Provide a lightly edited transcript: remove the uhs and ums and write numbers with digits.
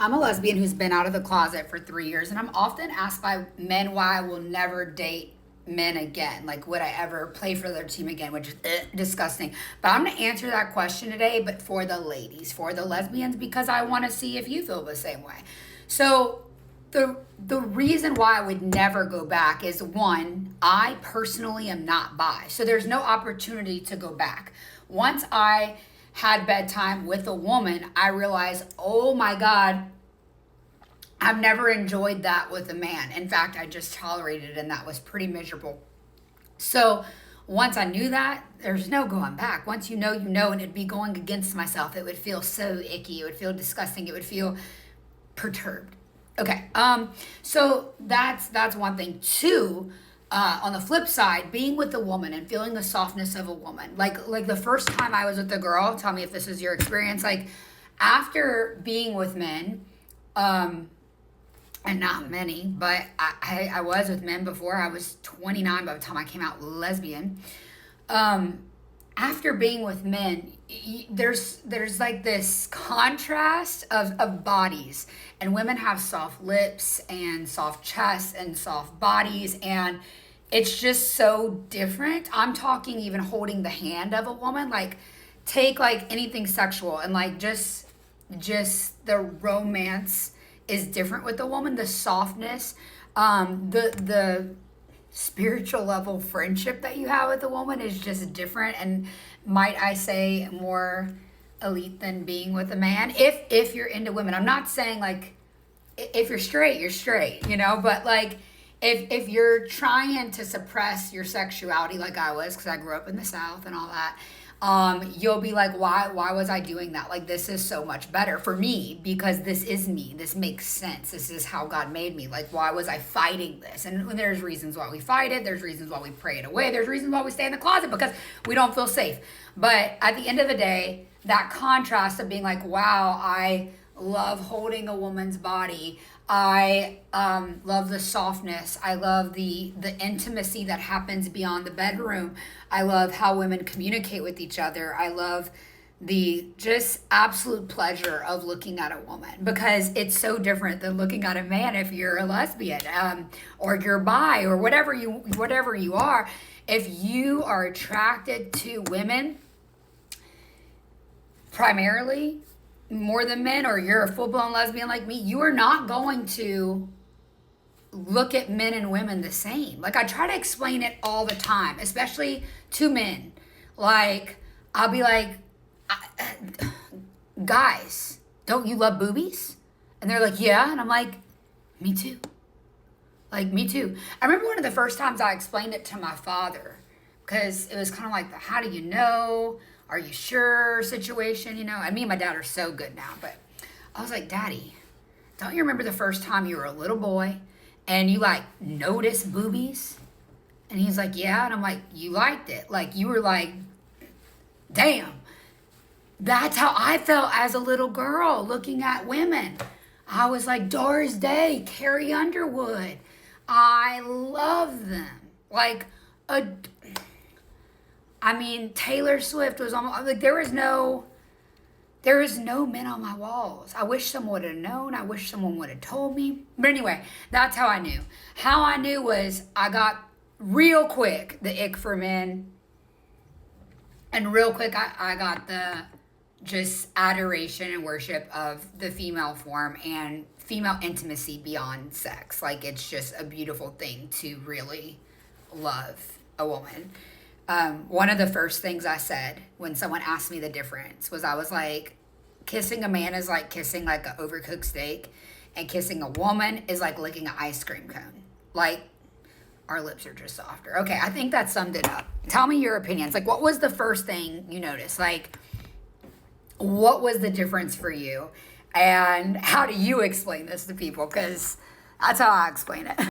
I'm a lesbian who's been out of the closet for 3 years, and I'm often asked by men why I will never date men again. Like, would I ever play for their team again, which is disgusting. But I'm going to answer that question today, but for the ladies, for the lesbians, because I want to see if you feel the same way. So, the reason why I would never go back is, one, I personally am not bi. So there's no opportunity to go back. Once I had bedtime with a woman, I realized, oh my God, I've never enjoyed that with a man. In fact, I just tolerated it, and that was pretty miserable. So once I knew that, there's no going back. Once you know, and it'd be going against myself. It would feel so icky. It would feel disgusting. It would feel perturbed. Okay, so that's one thing. Two, on the flip side, being with a woman and feeling the softness of a woman. Like the first time I was with a girl, tell me if this is your experience, like after being with men, and not many, but I was with men before. I was 29 by the time I came out lesbian. After being with men, there's like this contrast of bodies, and women have soft lips and soft chests and soft bodies, and it's just so different. I'm talking even holding the hand of a woman, like take like anything sexual, and like just the romance is different with the woman, the softness, the spiritual level friendship that you have with a woman is just different, and might I say more elite than being with a man, if you're into women. I'm not saying like if you're straight, you're straight, but like if you're trying to suppress your sexuality like I was, because I grew up in the South and all that, you'll be like, why was I doing that? Like, this is so much better for me because this is me. This makes sense. This is how God made me. Like, why was I fighting this? And there's reasons why we fight it. There's reasons why we pray it away. There's reasons why we stay in the closet, because we don't feel safe. But at the end of the day, that contrast of being like, wow, I love holding a woman's body. I love the softness. I love the intimacy that happens beyond the bedroom. I love how women communicate with each other. I love the just absolute pleasure of looking at a woman, because it's so different than looking at a man if you're a lesbian, or you're bi, or whatever you are. If you are attracted to women primarily more than men, or you're a full-blown lesbian like me, you are not going to look at men and women the same. Like, I try to explain it all the time, especially to men. Like, I'll be like, guys, don't you love boobies? And they're like, yeah. And I'm like, me too. Like, me too. I remember one of the first times I explained it to my father, because it was kind of like the how do you know, are you sure situation, And me and my dad are so good now, but I was like, Daddy, don't you remember the first time you were a little boy and you like noticed boobies? And he's like, yeah. And I'm like, you liked it. Like, you were like, damn, that's how I felt as a little girl looking at women. I was like, Doris Day, Carrie Underwood. I love them. Like, Taylor Swift was almost like there is no men on my walls. I wish someone would have known. I wish someone would have told me. But anyway, that's how I knew. How I knew was I got real quick the ick for men, and real quick I got the just adoration and worship of the female form and female intimacy beyond sex. Like, it's just a beautiful thing to really love a woman. One of the first things I said when someone asked me the difference was, I was like, kissing a man is like kissing like an overcooked steak, and kissing a woman is like licking an ice cream cone. Like, our lips are just softer. Okay, I think that summed it up. Tell me your opinions. Like, what was the first thing you noticed? Like, what was the difference for you? And how do you explain this to people? Because that's how I explain it.